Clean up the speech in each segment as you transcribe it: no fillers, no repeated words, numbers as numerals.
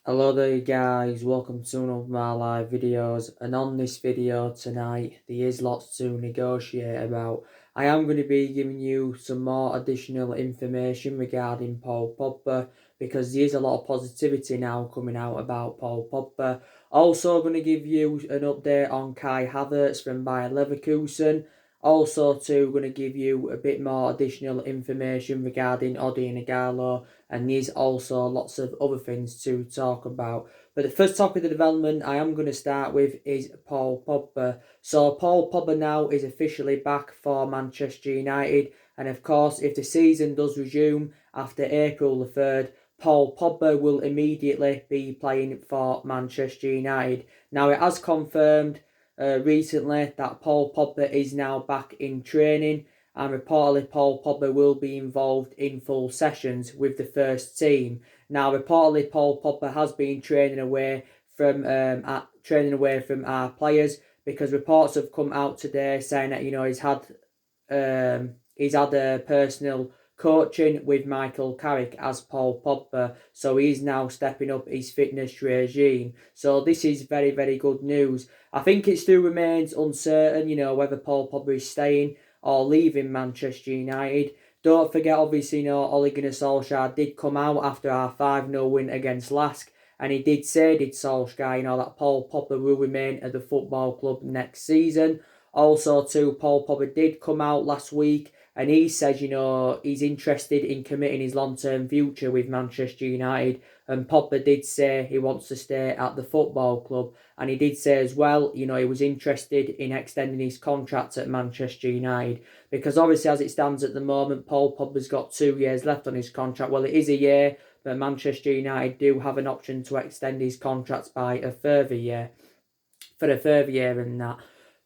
Hello there guys, welcome to one of my live videos, and on this video tonight there is lots to negotiate about. I am going to be giving you some more additional information regarding Paul Pogba because there is a lot of positivity now coming out about Paul Pogba. Also going to give you an update on Kai Havertz from Bayer Leverkusen. Also too going to give you a bit more additional information regarding Odion Ighalo, and there's also lots of other things to talk about. But the first topic of development I am going to start with is Paul Pogba. So Paul Pogba now is officially back for Manchester United, and of course if the season does resume after April the 3rd, Paul Pogba will immediately be playing for Manchester United. Now it has confirmed recently that Paul Pogba is now back in training, and reportedly Paul Pogba will be involved in full sessions with the first team. Now reportedly Paul Pogba has been training away from our players, because reports have come out today saying that he's had a personal coaching with Michael Carrick as Paul Pogba, so he's now stepping up his fitness regime. So this is very, very good news. I think it still remains uncertain, whether Paul Pogba is staying or leaving Manchester United. Don't forget, obviously, Ole Gunnar Solskjaer did come out after our 5-0 win against Lask, and he did say, Solskjaer, that Paul Pogba will remain at the football club next season. Also, too, Paul Pogba did come out last week, and he says, he's interested in committing his long-term future with Manchester United. And Pogba did say he wants to stay at the football club. And he did say as well, he was interested in extending his contract at Manchester United. Because obviously, as it stands at the moment, Paul Pogba's got 2 years left on his contract. Well, it is a year, but Manchester United do have an option to extend his contract by a further year. For a further year and that.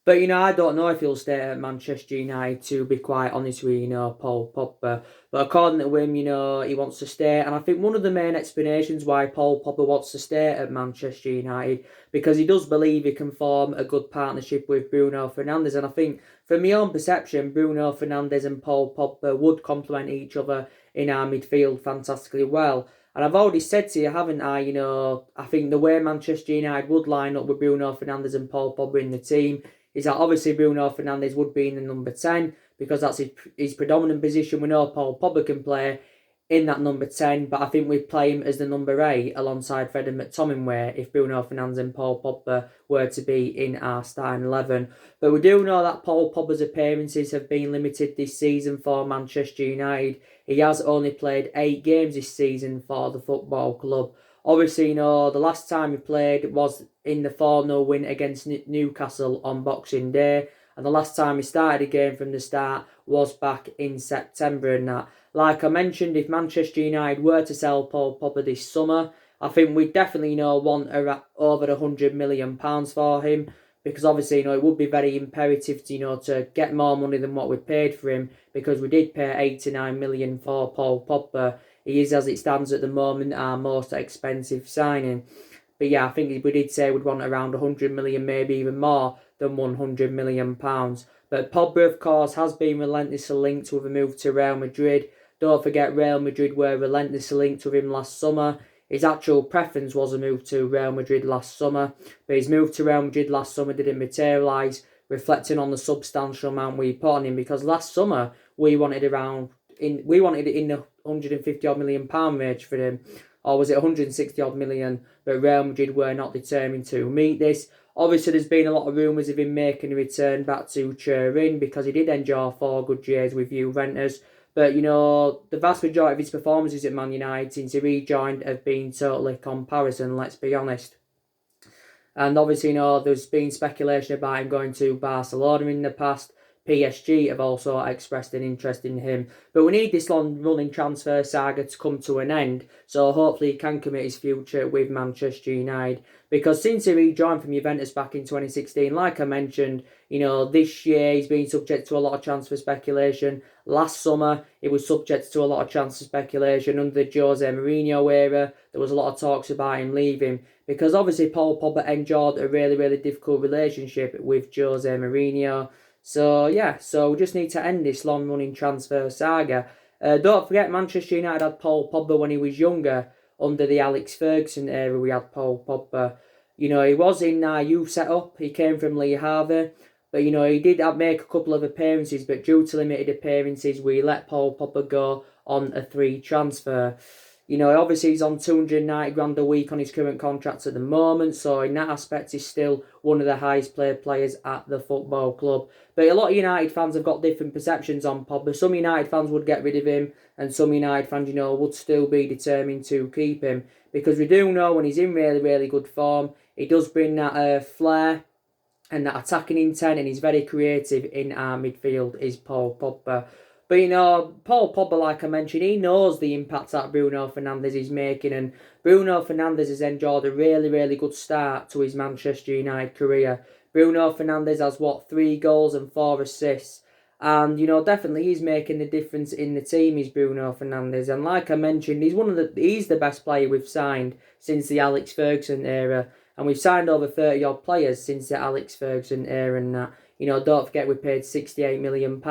But, I don't know if he'll stay at Manchester United, to be quite honest with you, Paul Pogba. But according to him, he wants to stay. And I think one of the main explanations why Paul Pogba wants to stay at Manchester United, because he does believe he can form a good partnership with Bruno Fernandes. And I think, from my own perception, Bruno Fernandes and Paul Pogba would complement each other in our midfield fantastically well. And I've already said to you, haven't I, I think the way Manchester United would line up with Bruno Fernandes and Paul Pogba in the team is that obviously Bruno Fernandes would be in the number 10, because that's his predominant position. We know Paul Pogba can play in that number 10, but I think we'd play him as the number 8 alongside Fred and McTominay if Bruno Fernandes and Paul Pogba were to be in our starting 11. But we do know that Paul Pogba's appearances have been limited this season for Manchester United. He has only played 8 games this season for the football club. Obviously, the last time he played was in the 4-0 win against Newcastle on Boxing Day. And the last time he started a game from the start was back in September and that. Like I mentioned, if Manchester United were to sell Paul Pogba this summer, I think we definitely want over £100 million for him. Because obviously, it would be very imperative to, to get more money than what we paid for him, because we did pay £89 million for Paul Pogba. He is, as it stands at the moment, our most expensive signing. But yeah, I think we did say we'd want around 100 million, maybe even more than £100 million. But Pogba, of course, has been relentlessly linked with a move to Real Madrid. Don't forget, Real Madrid were relentlessly linked with him last summer. His actual preference was a move to Real Madrid last summer, but his move to Real Madrid last summer didn't materialise, reflecting on the substantial amount we put on him. Because last summer we wanted it in the £150 million range for him, or was it 160 million? But Real Madrid were not determined to meet this. Obviously, there's been a lot of rumours of him making a return back to Turin, because he did enjoy 4 good years with Juventus. But, the vast majority of his performances at Man United since he rejoined have been totally comparison, let's be honest. And obviously, there's been speculation about him going to Barcelona in the past. PSG have also expressed an interest in him. But we need this long-running transfer saga to come to an end, so hopefully he can commit his future with Manchester United. Because since he rejoined from Juventus back in 2016, like I mentioned, this year he's been subject to a lot of transfer speculation. Last summer, he was subject to a lot of transfer speculation under the Jose Mourinho era. There was a lot of talks about him leaving, because obviously Paul Pogba endured a really, really difficult relationship with Jose Mourinho. So, yeah, we just need to end this long-running transfer saga. Don't forget, Manchester United had Paul Pogba when he was younger. under the Alex Ferguson era we had Paul Pogba. He was in our youth setup. He came from Lee Harvey. But, he did make a couple of appearances, but due to limited appearances, we let Paul Pogba go on a 3 transfer. Obviously he's on 290 grand a week on his current contract at the moment, so in that aspect he's still one of the highest paid players at the football club. But a lot of United fans have got different perceptions on Pogba. Some United fans would get rid of him, and some United fans, would still be determined to keep him. Because we do know when he's in really, really good form, he does bring that flair and that attacking intent, and he's very creative in our midfield, is Paul Pogba. But, Paul Pogba, like I mentioned, he knows the impact that Bruno Fernandes is making, and Bruno Fernandes has enjoyed a really, really good start to his Manchester United career. Bruno Fernandes has, 3 goals and 4 assists, and, definitely he's making the difference in the team, is Bruno Fernandes. And like I mentioned, he's the best player we've signed since the Alex Ferguson era. And we've signed over 30-odd players since the Alex Ferguson era and that. Don't forget we paid £68 million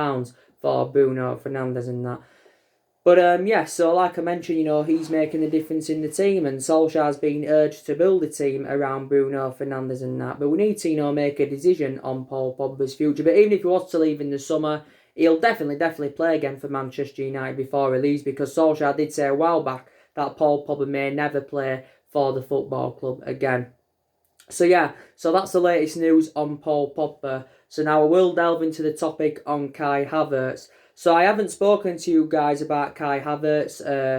for Bruno Fernandes and that. But, so like I mentioned, he's making the difference in the team, and Solskjaer's been urged to build a team around Bruno Fernandes and that. But we need to, make a decision on Paul Pogba's future. But even if he was to leave in the summer, he'll definitely play again for Manchester United before he leaves, because Solskjaer did say a while back that Paul Pogba may never play for the football club again. So that's the latest news on Paul Pogba. So now I will delve into the topic on Kai Havertz. So I haven't spoken to you guys about Kai Havertz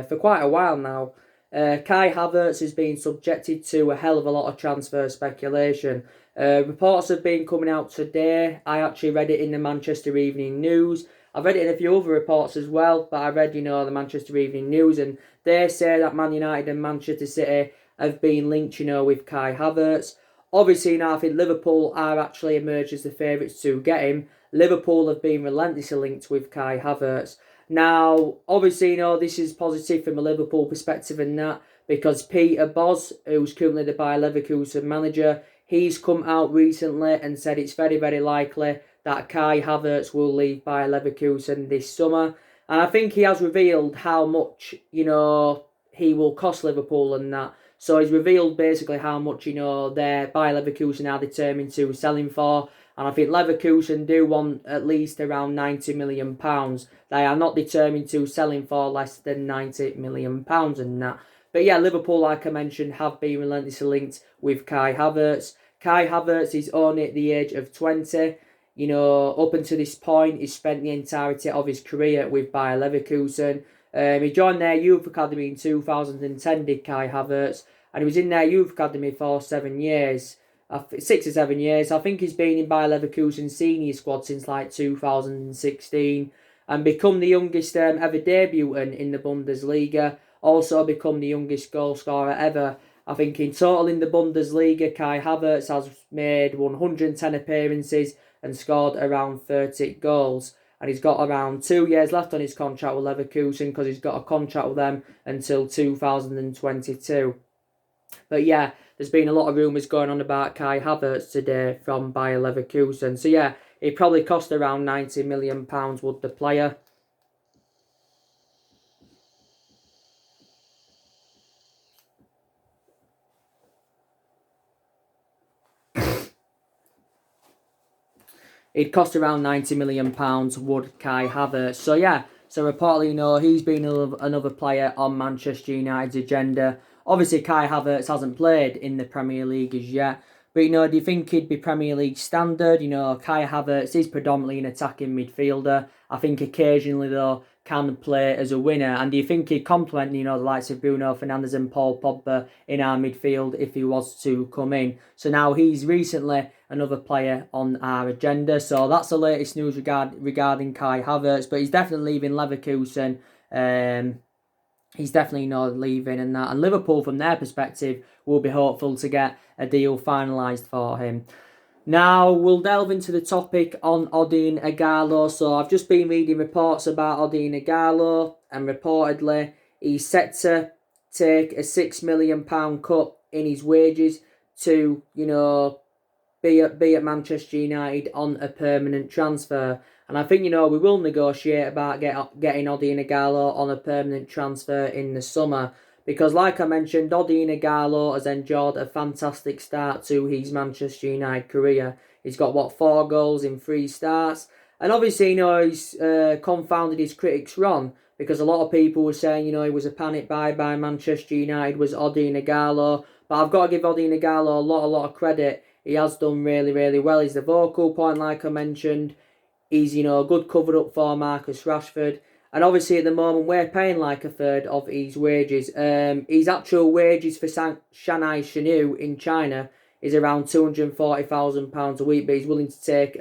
for quite a while now. Kai Havertz has been subjected to a hell of a lot of transfer speculation. Reports have been coming out today. I actually read it in the Manchester Evening News. I've read it in a few other reports as well, but I read, the Manchester Evening News, and they say that Man United and Manchester City have been linked, with Kai Havertz. Obviously, now I think Liverpool are actually emerged as the favourites to get him. Liverpool have been relentlessly linked with Kai Havertz. Now, obviously, this is positive from a Liverpool perspective and that, because Peter Bosz, who's currently the Bayer Leverkusen manager, he's come out recently and said it's very, very likely that Kai Havertz will leave Bayer Leverkusen this summer. And I think he has revealed how much, he will cost Liverpool and that. So he's revealed basically how much, their Bayer Leverkusen are determined to sell him for. And I think Leverkusen do want at least around £90 million. They are not determined to sell him for less than £90 million and that. But Liverpool, like I mentioned, have been relentlessly linked with Kai Havertz. Kai Havertz is only at the age of 20. Up until this point, he's spent the entirety of his career with Bayer Leverkusen. He joined their youth academy in 2010, did Kai Havertz, and he was in their youth academy for 7 years, 6 or 7 years. I think he's been in Bayer Leverkusen's senior squad since 2016, and become the youngest ever debutant in the Bundesliga. Also become the youngest goal scorer ever. I think in total in the Bundesliga, Kai Havertz has made 110 appearances and scored around 30 goals. And he's got around 2 years left on his contract with Leverkusen, because he's got a contract with them until 2022. But there's been a lot of rumours going on about Kai Havertz today from Bayer Leverkusen. So it probably cost around £90 million, would the player. It cost around £90 million, would Kai Havertz. So reportedly, he's been another player on Manchester United's agenda. Obviously, Kai Havertz hasn't played in the Premier League as yet. But, do you think he'd be Premier League standard? Kai Havertz is predominantly an attacking midfielder. I think occasionally, though, can play as a winner. And do you think he'd complement, the likes of Bruno Fernandes and Paul Pogba in our midfield if he was to come in? So now he's recently another player on our agenda. So that's the latest news regarding Kai Havertz. But he's definitely leaving Leverkusen. He's definitely not leaving and that. And Liverpool, from their perspective, will be hopeful to get a deal finalised for him. Now, we'll delve into the topic on Odion Ighalo. So I've just been reading reports about Odion Ighalo, and reportedly he's set to take a £6 million cut in his wages to, be at Manchester United on a permanent transfer. And I think, we will negotiate about getting Odion Ighalo on a permanent transfer in the summer. because, like I mentioned, Odion Ighalo has enjoyed a fantastic start to his Manchester United career. He's got, 4 goals in 3 starts. And obviously, he's confounded his critics wrong, because a lot of people were saying, he was a panic buy by Manchester United, was Odion Ighalo. But I've got to give Odion Ighalo a lot of credit. He has done really, really well. He's the vocal point, like I mentioned. He's, a good cover up for Marcus Rashford. And obviously at the moment we're paying like a third of his wages. His actual wages for Shanghai Shenhua in China is around £240,000 a week, but he's willing to take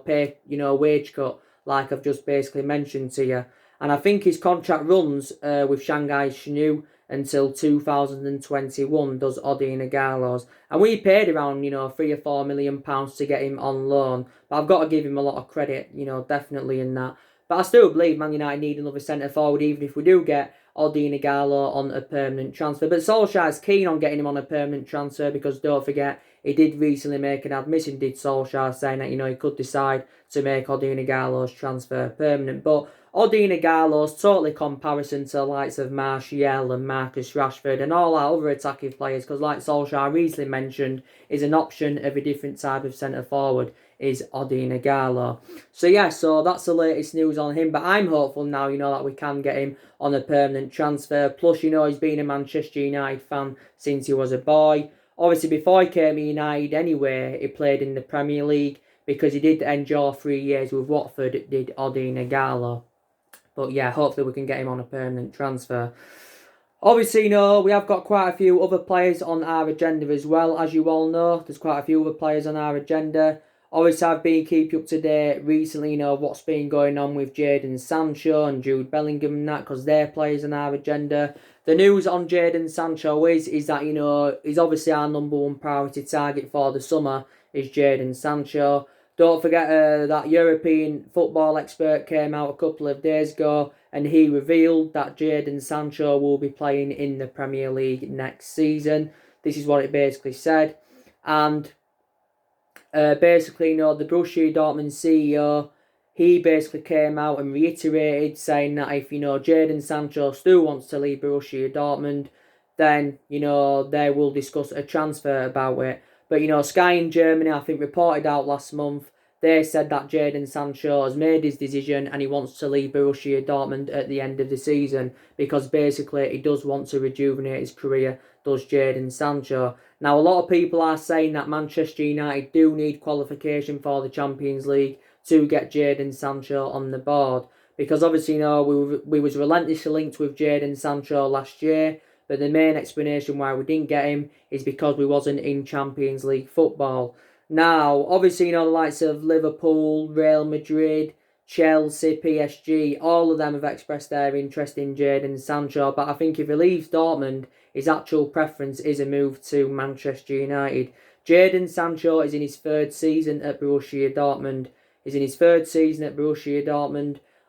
pay a wage cut, like I've just basically mentioned to you. And I think his contract runs with Shanghai Shenhua until 2021, does Odion Ighalo's. And we paid around, £3 or £4 million to get him on loan. But I've got to give him a lot of credit, definitely in that. But I still believe Man United need another centre forward, even if we do get Odion Ighalo on a permanent transfer. But Solskjaer's keen on getting him on a permanent transfer, because don't forget, he did recently make an admission, did Solskjaer, saying that, he could decide to make Odion Ighalo's transfer permanent. But Odion Ighalo's totally comparison to the likes of Martial and Marcus Rashford and all our other attacking players, because like Solskjaer recently mentioned, is an option of a different type of centre forward, is Odion Ighalo. So that's the latest news on him. But I'm hopeful now, that we can get him on a permanent transfer. Plus, he's been a Manchester United fan since he was a boy. Obviously, before he came to United anyway, he played in the Premier League, because he did enjoy 3 years with Watford, did Odion Ighalo. But yeah, hopefully we can get him on a permanent transfer. Obviously, we have got quite a few other players on our agenda as well. As you all know, there's quite a few other players on our agenda. Obviously, I've been keeping up to date recently, what's been going on with Jadon Sancho and Jude Bellingham and that, because they're players on our agenda. The news on Jadon Sancho is that, he's obviously our number one priority target for the summer, is Jadon Sancho. Don't forget that European football expert came out a couple of days ago, and he revealed that Jadon Sancho will be playing in the Premier League next season. This is what it basically said. And basically, the Borussia Dortmund CEO, he basically came out and reiterated, saying that if, Jadon Sancho still wants to leave Borussia Dortmund, then, they will discuss a transfer about it. But, Sky in Germany, I think, reported out last month, they said that Jadon Sancho has made his decision and he wants to leave Borussia Dortmund at the end of the season, because basically he does want to rejuvenate his career, does Jadon Sancho. Now, a lot of people are saying that Manchester United do need qualification for the Champions League to get Jadon Sancho on the board, because obviously, we was relentlessly linked with Jadon Sancho last year, but the main explanation why we didn't get him is because we wasn't in Champions League football. Now, obviously, the likes of Liverpool, Real Madrid, Chelsea, PSG, all of them have expressed their interest in Jadon Sancho, but I think if he leaves Dortmund, his actual preference is a move to Manchester United. Jadon Sancho is in his 3rd season at Borussia Dortmund.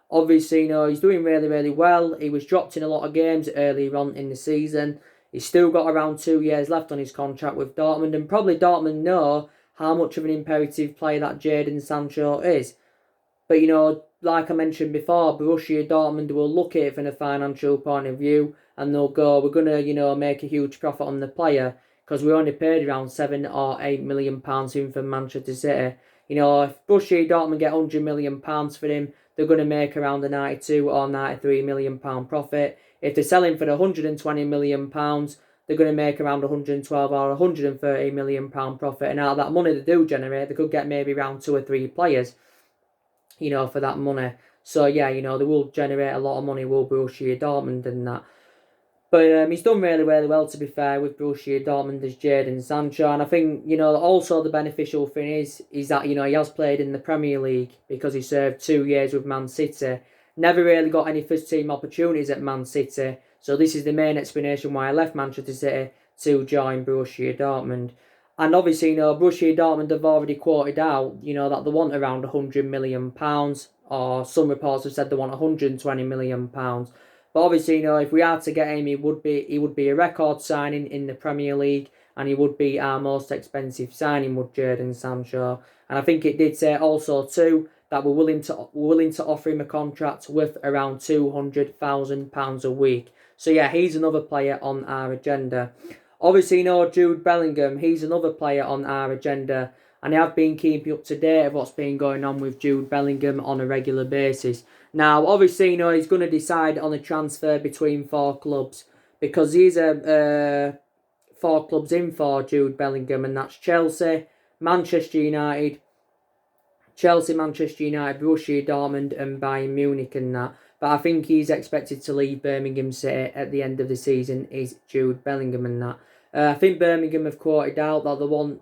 Obviously, he's doing really, really well. He was dropped in a lot of games earlier on in the season. He's still got around 2 years left on his contract with Dortmund, and probably Dortmund know how much of an imperative player that Jadon Sancho is. But, like I mentioned before, Borussia Dortmund will look at it from a financial point of view, and they'll go, we're going to, make a huge profit on the player, because we only paid around £7 or £8 million for him from Manchester City. If Borussia Dortmund get £100 million for him, they're going to make around a £92 or £93 million profit. If they're selling for £120 million, they're going to make around £112 or £130 million profit. And out of that money they do generate, they could get maybe around 2 or 3 players, for that money. So, yeah, they will generate a lot of money, will Borussia Dortmund and that. But he's done really, really well, to be fair, with Borussia Dortmund as Jadon Sancho. And I think, also the beneficial thing is that, he has played in the Premier League, because he served 2 years with Man City. Never really got any first-team opportunities at Man City. So this is the main explanation why I left Manchester City to join Borussia Dortmund. And obviously, Borussia Dortmund have already quoted out, that they want around £100 million, or some reports have said they want £120 million. But obviously, if we are to get him, he would be a record signing in the Premier League, and he would be our most expensive signing, would Jadon Sancho. And I think it did say also too that we're willing to offer him a contract worth around £200,000 a week. So yeah, he's another player on our agenda. Obviously, Jude Bellingham, he's another player on our agenda. And I have been keeping up to date of what's been going on with Jude Bellingham on a regular basis. Now, obviously, he's going to decide on a transfer between 4 clubs, because these are 4 clubs in for Jude Bellingham, and that's Chelsea, Manchester United, Manchester United, Borussia Dortmund and Bayern Munich and that. But I think he's expected to leave Birmingham City at the end of the season, is Jude Bellingham and that. I think Birmingham have quoted out that they want...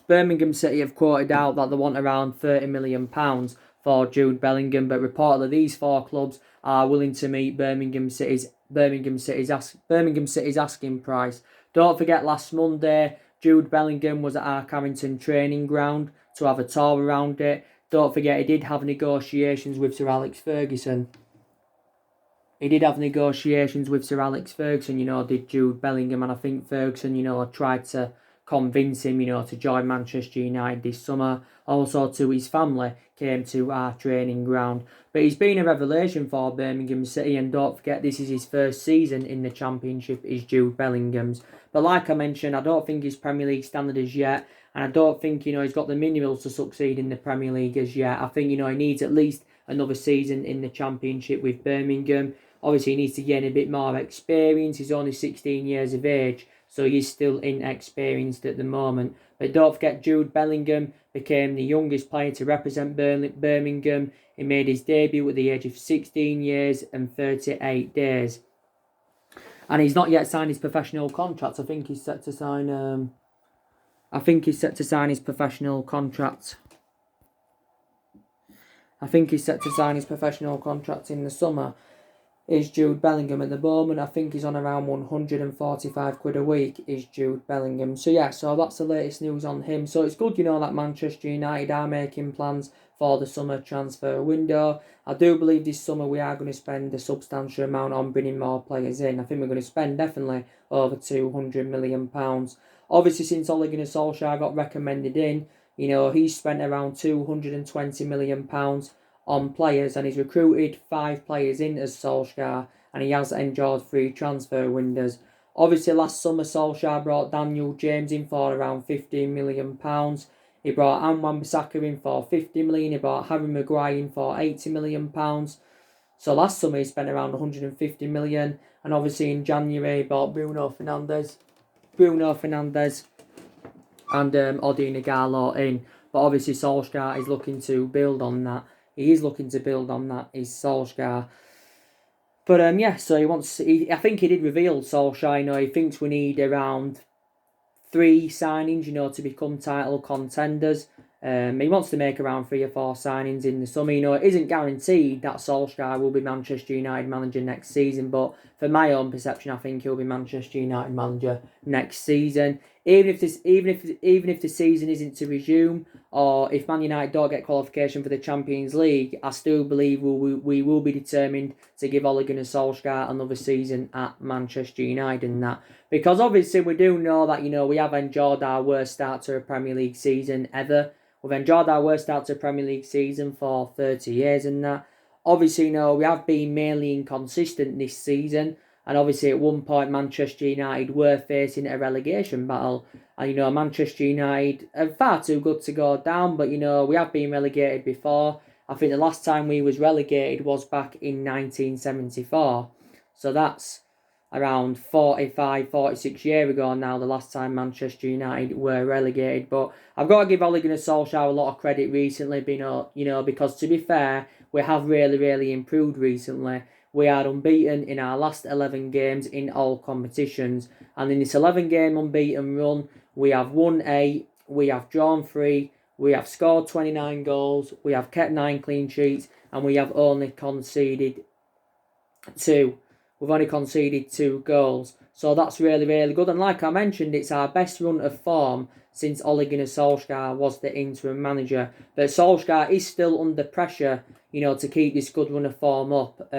Birmingham City have quoted out that they want around £30 million for Jude Bellingham, but reportedly these 4 clubs are willing to meet Birmingham City's asking price. Don't forget, last Monday, Jude Bellingham was at our Carrington training ground to have a tour around it. Don't forget, he did have negotiations with Sir Alex Ferguson. Did Jude Bellingham, and I think Ferguson, tried to convince him, to join Manchester United this summer. Also, to his family came to our training ground. But he's been a revelation for Birmingham City, and don't forget, this is his first season in the Championship, is Jude Bellingham's. But like I mentioned, I don't think he's Premier League standard as yet, and I don't think, he's got the minerals to succeed in the Premier League as yet. I think, he needs at least another season in the Championship with Birmingham. Obviously, he needs to gain a bit more experience. He's only 16 years of age, so he's still inexperienced at the moment. But don't forget, Jude Bellingham became the youngest player to represent Birmingham. He made his debut at the age of 16 years and 38 days. And he's not yet signed his professional contract. I think he's set to sign his professional contract. In the summer. Is Jude Bellingham at the moment. I think he's on around £145 a week, is Jude Bellingham. So yeah, so that's the latest news on him. So it's good, that Manchester United are making plans for the summer transfer window. I do believe this summer we are going to spend a substantial amount on bringing more players in. I think we're going to spend definitely over £200 million. Obviously, since Ole Gunnar Solskjaer got recommended in, he's spent around £220 million on players, and he's recruited 5 players in as Solskjaer, and he has enjoyed 3 transfer windows. Obviously, last summer Solskjaer brought Daniel James in for around £15 million. He brought Wan-Bissaka in for £50 million. He brought Harry Maguire in for £80 million. So last summer he spent around £150 million, and obviously in January he bought Bruno Fernandes and Odion Ighalo in. But obviously Solskjaer is looking to build on that. Is Solskjaer. But so I think he did reveal, Solskjaer, he thinks we need around 3 signings, to become title contenders. He wants to make around 3 or 4 signings in the summer. It isn't guaranteed that Solskjaer will be Manchester United manager next season, but for my own perception, I think he'll be Manchester United manager next season. Even if the season isn't to resume, or if Man United don't get qualification for the Champions League, I still believe we will be determined to give Ole Gunnar Solskjaer another season at Manchester United and that. Because obviously we do know that, we have enjoyed our worst start to a Premier League season ever. We've enjoyed our worst start to a Premier League season for 30 years and that. Obviously, we have been mainly inconsistent this season. And obviously at one point Manchester United were facing a relegation battle. And, Manchester United are far too good to go down. But, we have been relegated before. I think the last time we was relegated was back in 1974. So that's around 46 years ago now, the last time Manchester United were relegated. But I've got to give Ole Gunnar Solskjaer a lot of credit recently, because to be fair, we have really, really improved recently. We are unbeaten in our last 11 games in all competitions. And in this 11-game unbeaten run, we have won 8, we have drawn 3, we have scored 29 goals, we have kept 9 clean sheets, and we have only conceded 2. We've only conceded 2 goals. So that's really, really good. And like I mentioned, it's our best run of form since Ole Gunnar Solskjaer was the interim manager. But Solskjaer is still under pressure, to keep this good run of form up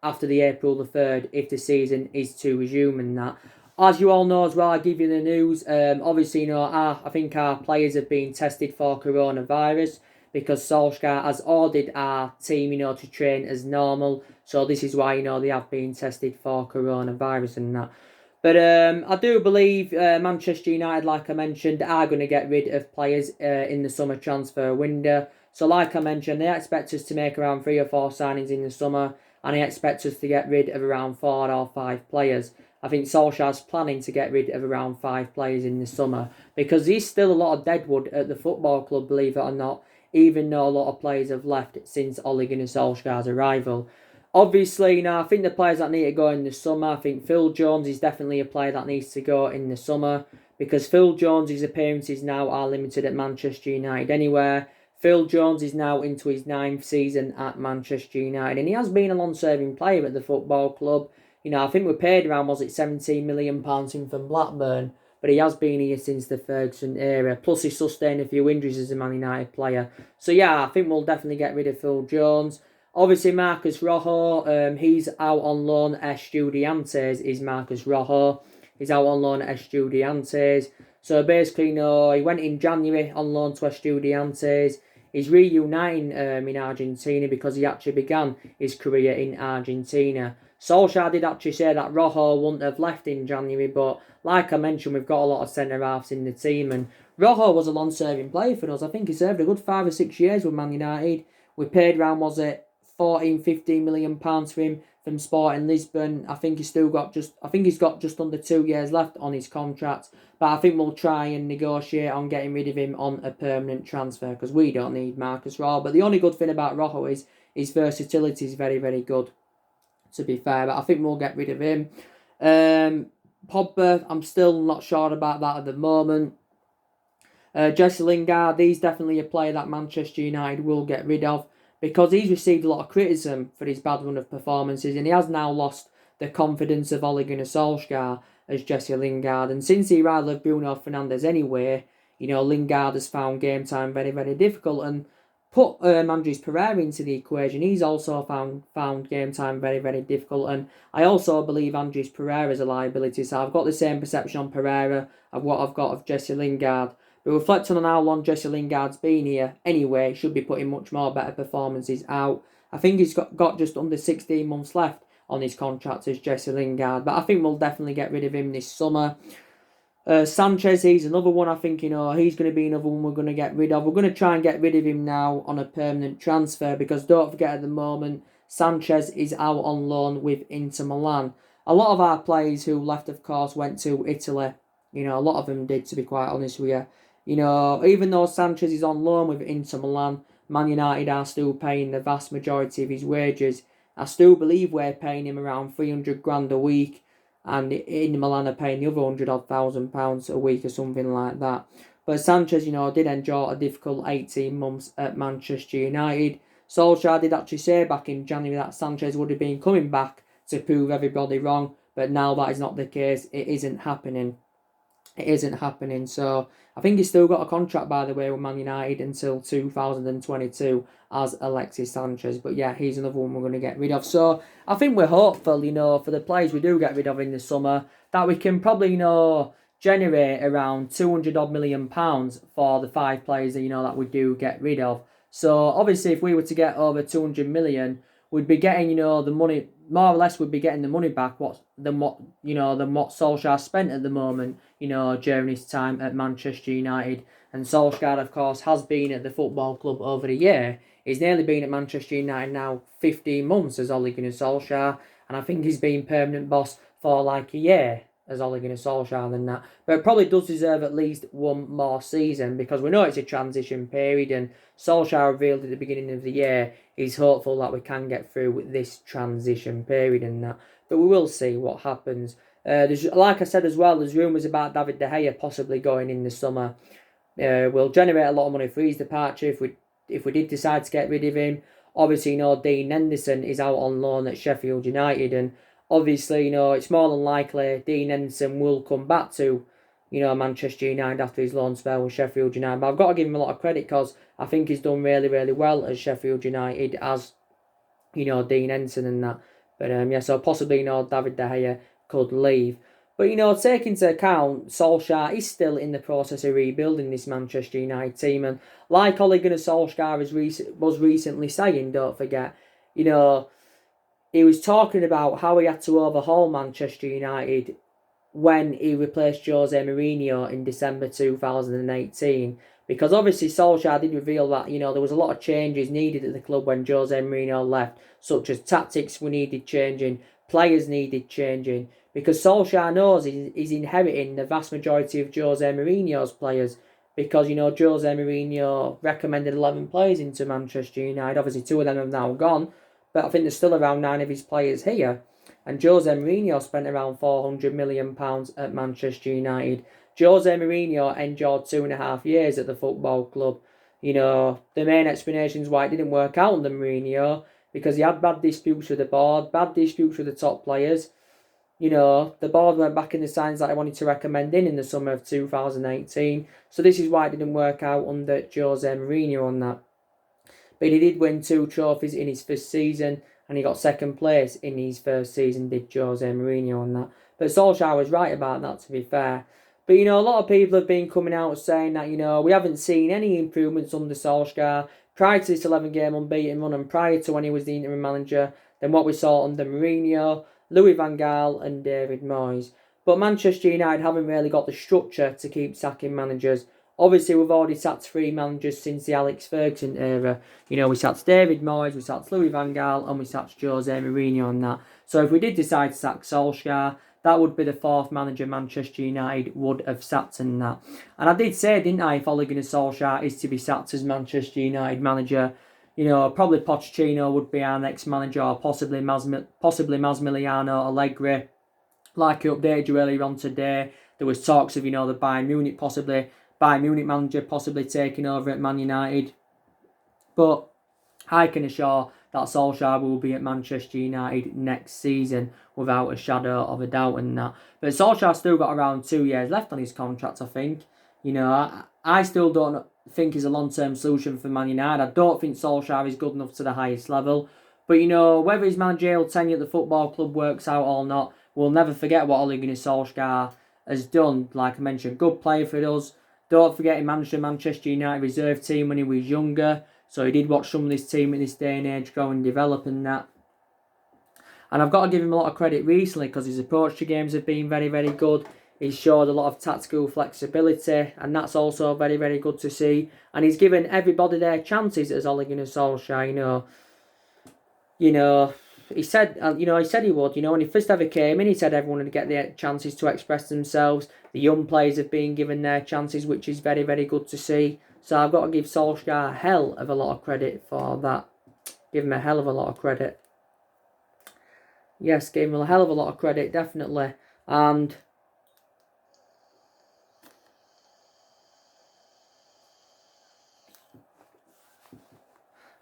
after the April the 3rd, if the season is to resume and that. As you all know as well, I give you the news. Obviously, I think our players have been tested for coronavirus. because Solskjaer has ordered our team, to train as normal. So this is why, they have been tested for coronavirus and that. But I do believe Manchester United, like I mentioned, are going to get rid of players in the summer transfer window. So like I mentioned, they expect us to make around 3 or 4 signings in the summer, and they expect us to get rid of around 4 or 5 players. I think Solskjaer's planning to get rid of around 5 players in the summer, because there's still a lot of deadwood at the football club, believe it or not, even though a lot of players have left since Ole Gunnar Solskjaer's arrival. Obviously, I think the players that need to go in the summer, I think Phil Jones is definitely a player that needs to go in the summer, because Phil Jones' appearances now are limited at Manchester United anywhere. Phil Jones is now into his 9th season at Manchester United, and he has been a long-serving player at the football club. I think we paid around, was it £17 million in from Blackburn, but he has been here since the Ferguson era. Plus, he sustained a few injuries as a Man United player. So, I think we'll definitely get rid of Phil Jones. Obviously, Marcus Rojo, he's out on loan at Estudiantes, is Marcus Rojo. He's out on loan at Estudiantes. So, basically, he went in January on loan to Estudiantes. He's reuniting in Argentina because he actually began his career in Argentina. Solskjaer did actually say that Rojo wouldn't have left in January, but like I mentioned, we've got a lot of centre-halves in the team, and Rojo was a long-serving player for us. I think he served a good 5 or 6 years with Man United. We paid around, was it 14-15 million pounds for him from Sporting Lisbon. I think he's got just under 2 years left on his contract, but I think we'll try and negotiate on getting rid of him on a permanent transfer, because we don't need Marcus Rojo. But the only good thing about Rojo is his versatility is very, very good, to be fair. But I think we'll get rid of him. Pogba, I'm still not sure about that at the moment. Jesse Lingard, he's definitely a player that Manchester United will get rid of, because he's received a lot of criticism for his bad run of performances, and he has now lost the confidence of Ole Gunnar Solskjaer as Jesse Lingard. And since he rather of Bruno Fernandes anyway, Lingard has found game time very, very difficult, and put Andres Pereira into the equation. He's also found game time very, very difficult, and I also believe Andres Pereira is a liability. So I've got the same perception on Pereira of what I've got of Jesse Lingard. But reflecting on how long Jesse Lingard's been here, anyway, should be putting much more better performances out. I think he's got just under 16 months left on his contract as Jesse Lingard, but I think we'll definitely get rid of him this summer. Sanchez, he's another one. I think, he's going to be another one we're going to get rid of. We're going to try and get rid of him now on a permanent transfer, because don't forget, at the moment, Sanchez is out on loan with Inter Milan. A lot of our players who left, of course, went to Italy. A lot of them did, to be quite honest with you. Even though Sanchez is on loan with Inter Milan, Man United are still paying the vast majority of his wages. I still believe we're paying him around 300 grand a week, and in Milan are paying the other £100,000 a week or something like that. But Sanchez, did enjoy a difficult 18 months at Manchester United. Solskjaer did actually say back in January that Sanchez would have been coming back to prove everybody wrong, but now that is not the case. It isn't happening. So I think he's still got a contract, by the way, with Man United until 2022 as Alexis Sanchez. But yeah, he's another one we're going to get rid of. So I think we're hopeful, for the players we do get rid of in the summer, that we can probably, generate around 200 odd million pounds for the 5 players that we do get rid of. So obviously, if we were to get over 200 million, we'd be getting, the money, more or less we'd be getting the money back than what Solskjaer spent at the moment, during his time at Manchester United. And Solskjaer, of course, has been at the football club over a year. He's nearly been at Manchester United now 15 months as Ole Gunnar Solskjaer, and I think he's been permanent boss for like a year as Ole Gunnar Solskjaer than that. But it probably does deserve at least one more season, because we know it's a transition period, and Solskjaer revealed at the beginning of the year he's hopeful that we can get through this transition period and that. But we will see what happens. There's, like I said as well, there's rumours about David De Gea possibly going in the summer. We'll generate a lot of money for his departure if we did decide to get rid of him. Obviously, Dean Henderson is out on loan at Sheffield United, and obviously, it's more than likely Dean Henderson will come back to, Manchester United after his loan spell with Sheffield United. But I've got to give him a lot of credit, because I think he's done really, really well at Sheffield United as, Dean Henderson and that. But so possibly, David De Gea could leave. But, take into account, Solskjaer is still in the process of rebuilding this Manchester United team. And like Ole Gunnar Solskjaer was recently saying, don't forget, he was talking about how he had to overhaul Manchester United when he replaced Jose Mourinho in December 2018. Because obviously Solskjaer did reveal that, there was a lot of changes needed at the club when Jose Mourinho left, such as tactics were needed changing, players needed changing. Because Solskjaer knows he's inheriting the vast majority of Jose Mourinho's players. Because, Jose Mourinho recommended 11 players into Manchester United. Obviously, 2 of them have now gone. But I think there's still around 9 of his players here. And Jose Mourinho spent around £400 million at Manchester United. Jose Mourinho endured 2.5 years at the football club. The main explanations why it didn't work out under Mourinho, because he had bad disputes with the board, bad disputes with the top players. The board went back in the signs that I wanted to recommend in the summer of 2018. So this is why it didn't work out under Jose Mourinho on that. But he did win 2 trophies in his first season, and he got second place in his first season, did Jose Mourinho on that. But Solskjaer was right about that, to be fair. But, a lot of people have been coming out saying that, we haven't seen any improvements under Solskjaer prior to this 11-game unbeaten run and prior to when he was the interim manager than what we saw under Mourinho, Louis van Gaal and David Moyes. But Manchester United haven't really got the structure to keep sacking managers. Obviously, we've already sacked 3 managers since the Alex Ferguson era. We sacked David Moyes, we sacked Louis van Gaal, and we sacked Jose Mourinho on that. So if we did decide to sack Solskjaer, that would be the 4th manager Manchester United would have sacked in that. And I did say, didn't I, if Ole Gunnar Solskjaer is to be sacked as Manchester United manager, probably Pochettino would be our next manager, or possibly Massimiliano Allegri. Like I updated you earlier on today, there was talks of, the Bayern Munich manager possibly taking over at Man United. But I can assure that Solskjaer will be at Manchester United next season without a shadow of a doubt in that. But Solskjaer's still got around 2 years left on his contract, I think. I still don't think he's a long-term solution for Man United. I don't think Solskjaer is good enough to the highest level. But, whether his managerial tenure at the football club works out or not, we'll never forget what Ole Gunnar Solskjaer has done. Like I mentioned, good player for us. Don't forget he managed the Manchester United reserve team when he was younger. So he did watch some of this team in this day and age go and develop and that. And I've got to give him a lot of credit recently because his approach to games have been very, very good. He's showed a lot of tactical flexibility, and that's also very, very good to see. And he's given everybody their chances as Ole Gunnar Solskjaer. He said he would. When he first ever came in, he said everyone would get their chances to express themselves. The young players have been given their chances, which is very, very good to see. So I've got to give Solskjaer a hell of a lot of credit for that. Give him a hell of a lot of credit. Yes, give him a hell of a lot of credit, definitely. And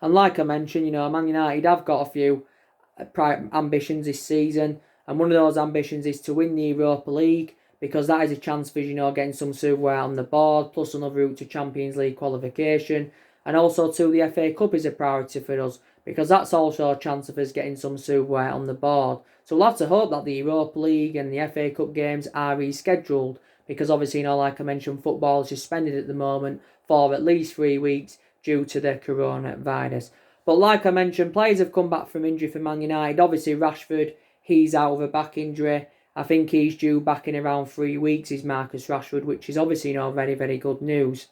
like I mentioned, Man United have got a few ambitions this season. And one of those ambitions is to win the Europa League, because that is a chance for, getting some silverware on the board, plus another route to Champions League qualification. And also, too, the FA Cup is a priority for us, because that's also a chance of us getting some silverware on the board. So we'll have to hope that the Europa League and the FA Cup games are rescheduled, because obviously, like I mentioned, football is suspended at the moment for at least 3 weeks due to the coronavirus. But like I mentioned, players have come back from injury for Man United. Obviously, Rashford, he's out of a back injury. I think he's due back in around 3 weeks, is Marcus Rashford, which is obviously, very, very good news.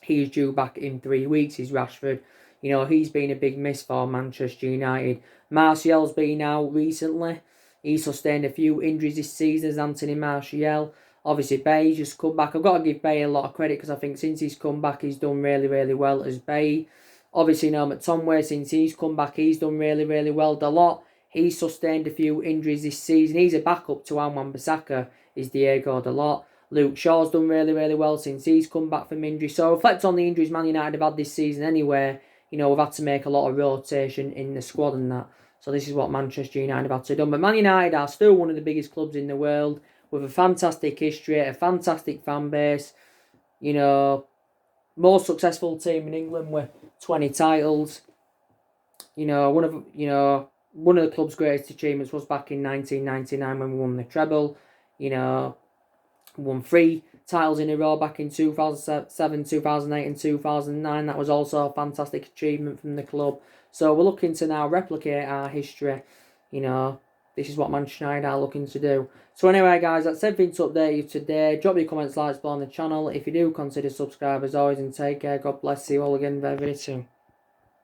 He's due back in 3 weeks, is Rashford. He's been a big miss for Manchester United. Martial's been out recently. He sustained a few injuries this season as Anthony Martial. Obviously, Bay's just come back. I've got to give Bay a lot of credit because I think since he's come back, he's done really, really well as Bay. Obviously, McTominay, since he's come back, he's done really, really well. Dalot, he's sustained a few injuries this season. He's a backup to Wan-Bissaka, is Diego Dalot. Luke Shaw's done really, really well since he's come back from injury. So, reflect on the injuries Man United have had this season anyway. We've had to make a lot of rotation in the squad and that. So, this is what Manchester United have had to do. But Man United are still one of the biggest clubs in the world, with a fantastic history, a fantastic fan base. Most successful team in England with 20 titles. One of the club's greatest achievements was back in 1999 when we won the treble. You know, won 3 titles in a row back in 2007, 2008 and 2009. That was also a fantastic achievement from the club. So we're looking to now replicate our history. You know, this is what Manchester United are looking to do. So anyway, guys, that's everything to update you today. Drop your comments, likes below on the channel. If you do, consider subscribe as always, and take care. God bless you all again very, very soon.